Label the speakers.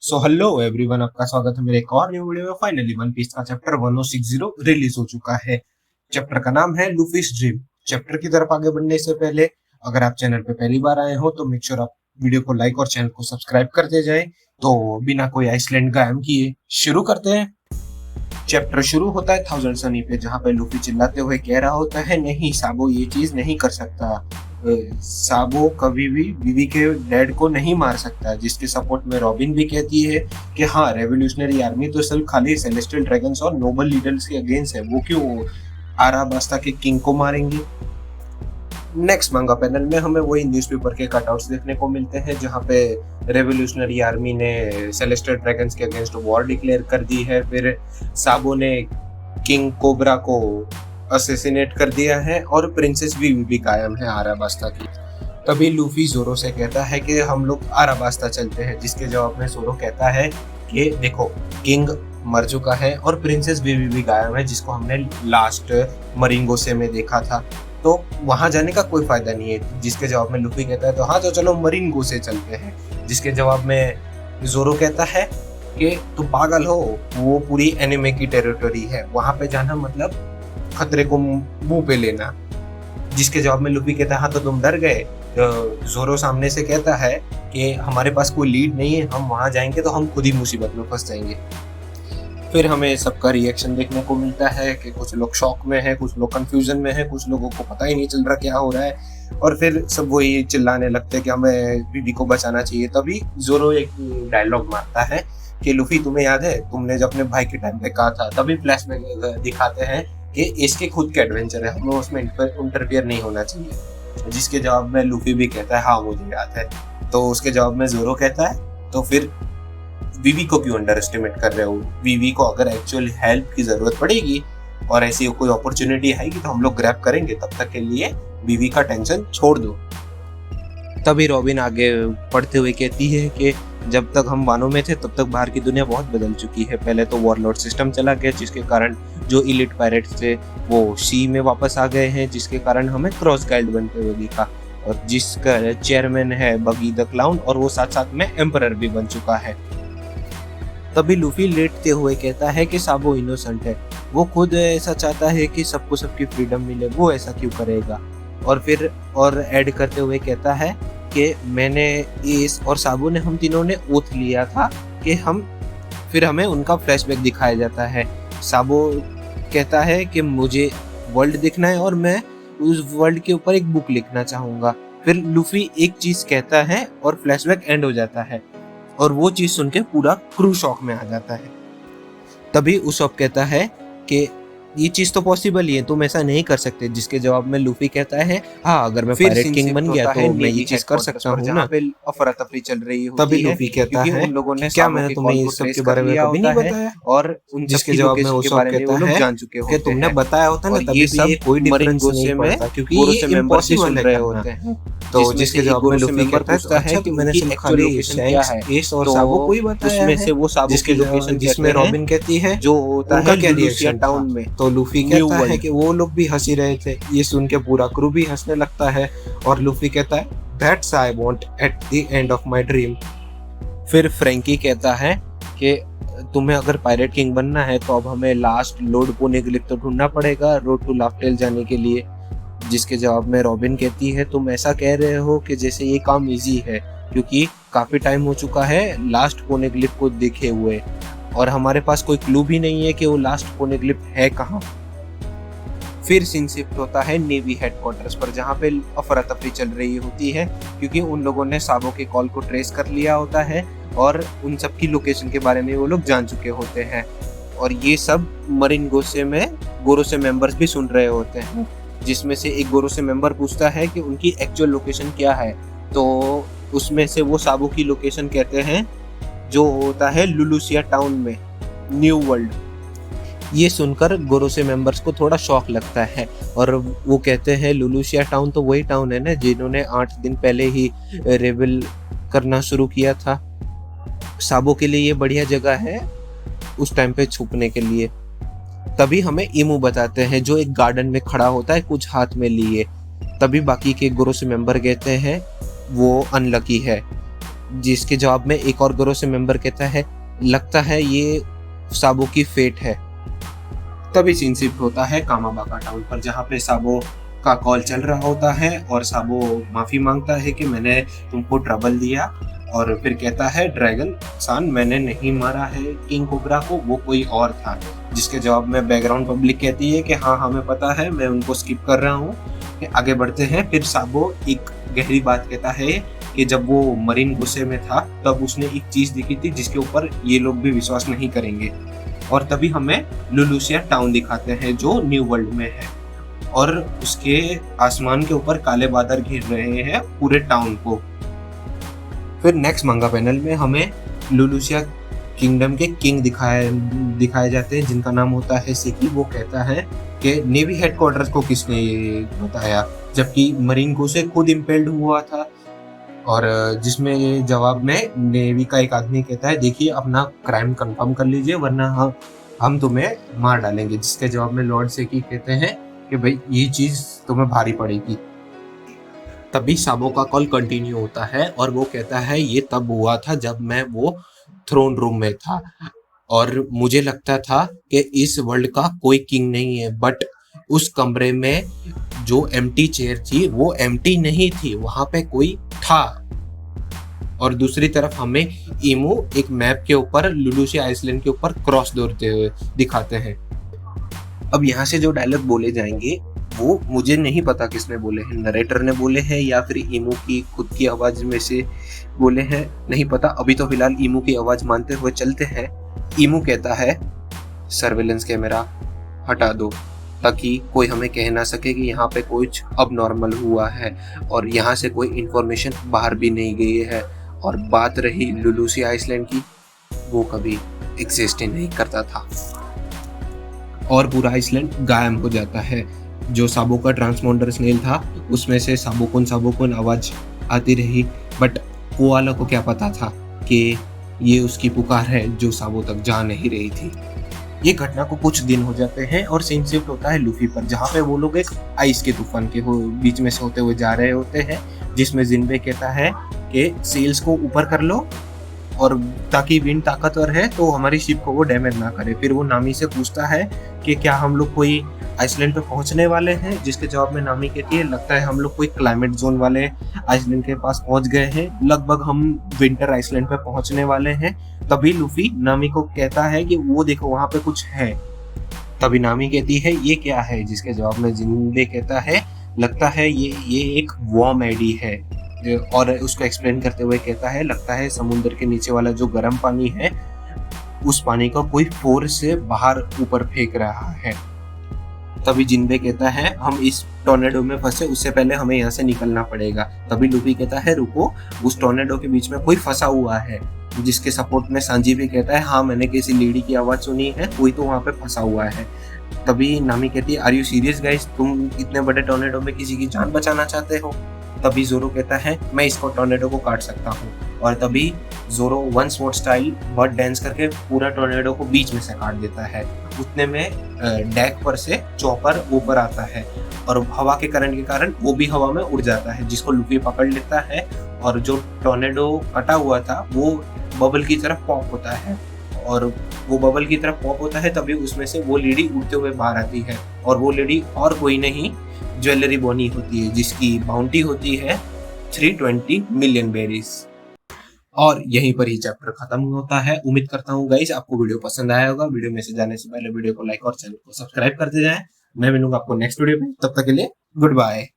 Speaker 1: So hello everyone, आपका स्वागत है मेरे एक और न्यू वीडियो में। फाइनली वन पीस का चैप्टर 1060 रिलीज हो चुका है। चैप्टर का नाम है लूफी's ड्रीम। चैप्टर की तरफ आगे बढ़ने से पहले अगर आप चैनल पे पहली बार आए हो तो मेक श्योर आप वीडियो को लाइक और चैनल को सब्सक्राइब करते जाएं। तो बिना कोई आइसलैंड गायब किए शुरू करते हैं। चैप्टर शुरू होता है 1000 सनी पे, जहाँ पे लूफी चिल्लाते हुए कह रहा होता है, नहीं साबो ये चीज नहीं कर सकता। साबो कभी भी बीवी के डैड को नहीं मार सकता। जिसके सपोर्ट में रॉबिन भी कहती है कि हाँ, रेवोल्यूशनरी आर्मी तो सिर्फ खाली सेलेस्टियल ड्रैगन्स और नोबल लीडर्स के अगेंस्ट है, वो क्यों आराबास्ता के किंग को मारेंगे। नेक्स्ट मांगा पैनल में हमें वही न्यूज़पेपर के कटआउट्स देखने को मिलते हैं, जहाँ पे रेवोल्यूशनरी आर्मी ने सेलेस्टियल ड्रैगन्स के अगेंस्ट वॉर डिक्लेयर कर दी है। फिर साबो ने किंग कोबरा को असेसिनेट कर दिया है और प्रिंसेस भी कायम है आराबास्ता की। तभी लूफी जोरो से कहता है कि हम लोग आराबास्ता चलते हैं, जिसके जवाब में जोरो कहता है कि देखो, किंग मर चुका है और प्रिंसेस भी गायब है, जिसको हमने लास्ट मरिंगोसे में देखा था, तो वहां जाने का कोई फायदा नहीं है। जिसके जवाब में लूफी कहता है तो हाँ, तो चलो मरिंगोसे चलते हैं। जिसके जवाब में जोरो कहता है कि तुम पागल हो, वो पूरी एनिमे की टेरिटरी है, वहां पे जाना मतलब खतरे को मुंह पे लेना। जिसके जवाब में लूफी कहता है हाँ, तो तुम डर गए। तो जोरो सामने से कहता है कि हमारे पास कोई लीड नहीं है, हम वहां जाएंगे तो हम खुद ही मुसीबत में फंस जाएंगे। फिर हमें सबका रिएक्शन देखने को मिलता है कि कुछ लोग शॉक में है, कुछ लोग कंफ्यूजन में है, कुछ लोगों को पता ही नहीं चल रहा क्या हो रहा है, और फिर सब वही चिल्लाने लगते हैं कि हमें बीबी को बचाना चाहिए। तभी जोरो एक डायलॉग मारता है कि लूफी, तुम्हें याद है तुमने जब अपने भाई के टाइम पे कहा था। तभी फ्लैशबैक दिखाते हैं कि इसके खुद के एडवेंचर है, हमें उसमें इंटरफियर नहीं होना चाहिए। जिसके जवाब में लूफी भी कहता है हाँ मुझे याद है। तो उसके जवाब में जोरो कहता है तो फिर वीवी को क्यों अंडर एस्टिमेट कर रहे हो। वीवी को अगर एक्चुअल हेल्प की जरूरत पड़ेगी और ऐसी कोई अपॉर्चुनिटी आएगी तो हम लोग ग्रैब करेंगे, तब तक के लिए वीवी का टेंशन छोड़ दो। तभी रॉबिन आगे पढ़ते हुए कहती है कि जब तक हम वानों में थे तब तक बाहर की दुनिया बहुत बदल चुकी है। पहले तो वॉरलॉर्ड सिस्टम चला गया, जिसके कारण जो इलिट पायरेट्स थे वो सी में वापस आ गए हैं, जिसके कारण हमें क्रॉस गाइड बनते हुए दिखा, और जिसका चेयरमैन है बगी द क्लाउन, और वो साथ साथ में एम्परर भी बन चुका है। तभी लूफी लेटते हुए कहता है कि साबो इनोसेंट है, वो खुद ऐसा चाहता है कि सबको सबकी फ्रीडम मिले, वो ऐसा क्यों करेगा। और फिर और ऐड करते हुए कहता है कि मैंने एस और साबो ने, हम तीनों ने ओथ लिया था कि हम, फिर हमें उनका फ्लैशबैक दिखाया जाता है। साबो कहता है कि मुझे वर्ल्ड देखना है और मैं उस वर्ल्ड के ऊपर एक बुक लिखना चाहूंगा। फिर लूफी एक चीज कहता है और फ्लैशबैक एंड हो जाता है, और वो चीज सुन के पूरा क्रू शॉक में आ जाता है। तभी उसॉप कहता है कि ये चीज तो पॉसिबल ही है, तुम ऐसा नहीं कर सकते। जिसके जवाब में लूफी कहता है हाँ, अगर मैं पायरेट किंग बन गया तो मैं ये चीज कर सकता हूँ ना। अफरा तफरी चल रही होती है। तभी लूफी कहता है उन लोगों ने, क्या मैंने तुम्हें इस सब के बारे में कभी नहीं बताया, और उन जिसके जवाब में उसॉप कहता है जान चुके हो कि तुमने बताया होता ना, तभी सब कोई डिफरेंस नहीं पड़ता, क्योंकि ये इम्पॉसिबल है होते हैं। तो जिसके जवाब में लूफी कहता है कि मैंने सिर्फ खाली शैंक्स, एस और साबो को ही बताया है, से वो साबो जिसके लोकेशन, जिसमें रॉबिन कहती है जो होता है क्या रिएक्शन टाउन में। तो लूफी कहता है कि वो लोग भी हंसी रहे थे। ये सुन के पूरा क्रू भी हंसने लगता है, और लूफी कहता है that's I want at the end of my dream. फिर फ्रैंकी कहता है कि तुम्हें अगर पायरेट किंग बनना है तो अब हमें लास्ट लोड पोने के लिए तो ढूंढना पड़ेगा रोड टू लाफ्टेल जाने के लिए। जिसके जवाब में रॉबिन कहती है तुम ऐसा कह रहे हो कि जैसे ये काम इजी है, क्योंकि काफी टाइम हो चुका है लास्ट पोनेग्लिफ को देखे हुए, और हमारे पास कोई क्लू भी नहीं है कि वो लास्ट पोनेग्लिफ है कहाँ। फिर सीन शिफ्ट होता है नेवी हेडक्वार्टर्स पर, जहाँ पे अफरा तफरी चल रही होती है, क्योंकि उन लोगों ने साबो के कॉल को ट्रेस कर लिया होता है और उन सब की लोकेशन के बारे में वो लोग जान चुके होते हैं। और ये सब मरीन गोरोसे मेंबर्स भी सुन रहे होते हैं, जिसमें से एक गोरोसे मेंबर पूछता है कि उनकी एक्चुअल लोकेशन क्या है। तो उसमें से वो साबो की लोकेशन कहते हैं, जो होता है लुलुसिया टाउन में, न्यू वर्ल्ड। ये सुनकर गोरोसे मेंबर्स को थोड़ा शॉक लगता है, और वो कहते हैं लुलुसिया टाउन तो वही टाउन है ना जिन्होंने 8 दिन पहले ही रेबल करना शुरू किया था। साबो के लिए ये बढ़िया जगह है उस टाइम पे छुपने के लिए। तभी हमें इमू बताते हैं, जो एक गार्डन में खड़ा होता है कुछ हाथ में लिए। तभी बाकी के गोरोसे मेंबर कहते हैं वो अनलकी है। जिसके जवाब में एक और ग्रोह से मेंबर कहता है लगता है ये साबो की फेट है। तभी सीन शिफ्ट होता है कामाबाका टाउन पर, जहाँ पे साबो का कॉल चल रहा होता है और साबो माफी मांगता है कि मैंने तुमको ट्रबल दिया, और फिर कहता है ड्रैगन सान मैंने नहीं मारा है किंग कोबरा को, वो कोई और था। जिसके जवाब में बैकग्राउंड पब्लिक कहती है कि हाँ हमें पता है, मैं उनको स्किप कर रहा हूँ। आगे बढ़ते हैं। फिर साबो एक गहरी बात कहता है कि जब वो मरीन गुस्से में था तब उसने एक चीज दिखी थी जिसके ऊपर ये लोग भी विश्वास नहीं करेंगे, और तभी हमें लुलुसिया टाउन दिखाते हैं जो न्यू वर्ल्ड में है, और उसके आसमान के ऊपर काले बादल घिर रहे हैं पूरे टाउन को। फिर नेक्स्ट मांगा पैनल में हमें लुलुसिया किंगडम के किंग दिखाए जाते हैं जिनका नाम होता है सेकी। वो कहता है कि नेवी हेडक्वार्टर्स को किसने ये बताया, जबकि मरीन को से खुद इम्पेल्ड हुआ था। और जिसमें जवाब में नेवी का एक आदमी कहता है देखिए अपना क्राइम कंफर्म कर लीजिए वरना हम तुम्हें मार डालेंगे। जिसके जवाब में लॉर्ड सेकी कहते हैं कि भाई ये चीज तुम्हें भारी पड़ेगी। तभी साबो का कॉल कंटिन्यू होता है और वो कहता है ये तब हुआ था जब मैं वो थ्रोन रूम में था और मुझे लगता था कि इस वर्ल्ड का कोई किंग नहीं है, बट उस कमरे में जो एम्प्टी चेयर थी वो एम्प्टी नहीं थी, वहां पे कोई था। और दूसरी तरफ हमें इमू एक मैप के ऊपर लुलुसिया आइसलैंड के ऊपर क्रॉस दौड़ते हुए दिखाते हैं। अब यहाँ से जो डायलॉग बोले जाएंगे वो मुझे नहीं पता किसने बोले हैं, नरेटर ने बोले हैं या फिर इमू की खुद की आवाज में से बोले हैं, नहीं पता। अभी तो फिलहाल इमू की आवाज मानते हुए चलते हैं। इमू कहता है सर्वेलेंस कैमरा हटा दो ताकि कोई हमें कह ना सके कि यहाँ पे कुछ अब नॉर्मल हुआ है, और यहाँ से कोई इंफॉर्मेशन बाहर भी नहीं गई है। और बात रही लुलुसिया आइसलैंड की, वो कभी एग्जिस्ट ही नहीं करता था और पूरा आइसलैंड गायब हो जाता है। जो साबो का ट्रांसपोंडर स्नेल था उसमें से साबोकुन आवाज आती रही, बट वो वाला को क्या पता था कि ये उसकी पुकार है जो साबो तक जा नहीं रही थी। ये घटना को कुछ दिन हो जाते हैं और सीन शिफ्ट होता है लूफी पर, जहाँ पे वो लोग एक आइस के तूफान के बीच में से होते हुए जा रहे होते हैं, जिसमें जिनबे कहता है कि सेल्स को ऊपर कर लो और ताकि विंड ताकतवर है तो हमारी शिप को वो डैमेज ना करे। फिर वो नामी से पूछता है कि क्या हम लोग कोई आइसलैंड पे पहुंचने वाले हैं, जिसके जवाब में नामी कहती है लगता है हम लोग कोई क्लाइमेट जोन वाले आइसलैंड के पास पहुंच गए हैं, लगभग हम विंटर आइसलैंड पे पहुंचने वाले हैं। तभी लूफी नामी को कहता है कि वो देखो वहां पे कुछ है। तभी नामी कहती है ये क्या है, जिसके जवाब में जिनबे कहता है लगता है ये एक वॉर्म एडी है, और उसको एक्सप्लेन करते हुए कहता है लगता है समुद्र के नीचे वाला जो गर्म पानी है उस पानी को कोई फोर्स से बाहर ऊपर फेंक रहा है। तभी जिनबे कहता है हम इस टॉर्नेडो में फंसे उससे पहले हमें यहाँ से निकलना पड़ेगा। तभी लूफी कहता है रुको, उस टॉर्नेडो के बीच में कोई फंसा हुआ है, जिसके सपोर्ट में सांजी भी कहता है हाँ मैंने किसी लेडी की आवाज सुनी है, कोई तो वहां पे फंसा हुआ है। तभी नामी कहती है आर यू सीरियस गाइस, तुम इतने बड़े टॉर्नेडो में किसी की जान बचाना चाहते हो। तभी जोरो कहता है मैं इसको टॉर्नेडो को काट सकता हूँ, और तभी जोरो one sword style bird dance करके पूरा टॉर्नेडो को बीच में से काट देता है। उतने में डेक पर से चॉपर ऊपर आता है और हवा के करंट के कारण वो भी हवा में उड़ जाता है, जिसको लूफी पकड़ लेता है और जो टॉर्नेडो कटा हुआ था वो बबल की तरफ पॉप होता है, और वो बबल की तरफ पॉप होता है तभी उसमें से वो लेडी उड़ते हुए बाहर आती है, और वो लेडी और कोई नहीं ज्वेलरी बोनी होती है, जिसकी बाउंटी होती है 320 मिलियन बेरीज। और यहीं पर ही चैप्टर खत्म होता है। उम्मीद करता हूँ गाइस आपको वीडियो पसंद आया होगा। वीडियो में से जाने से पहले वीडियो को लाइक और चैनल को सब्सक्राइब करते जाएं। मैं मिलूंगा आपको नेक्स्ट वीडियो में, तब तक के लिए गुड बाय।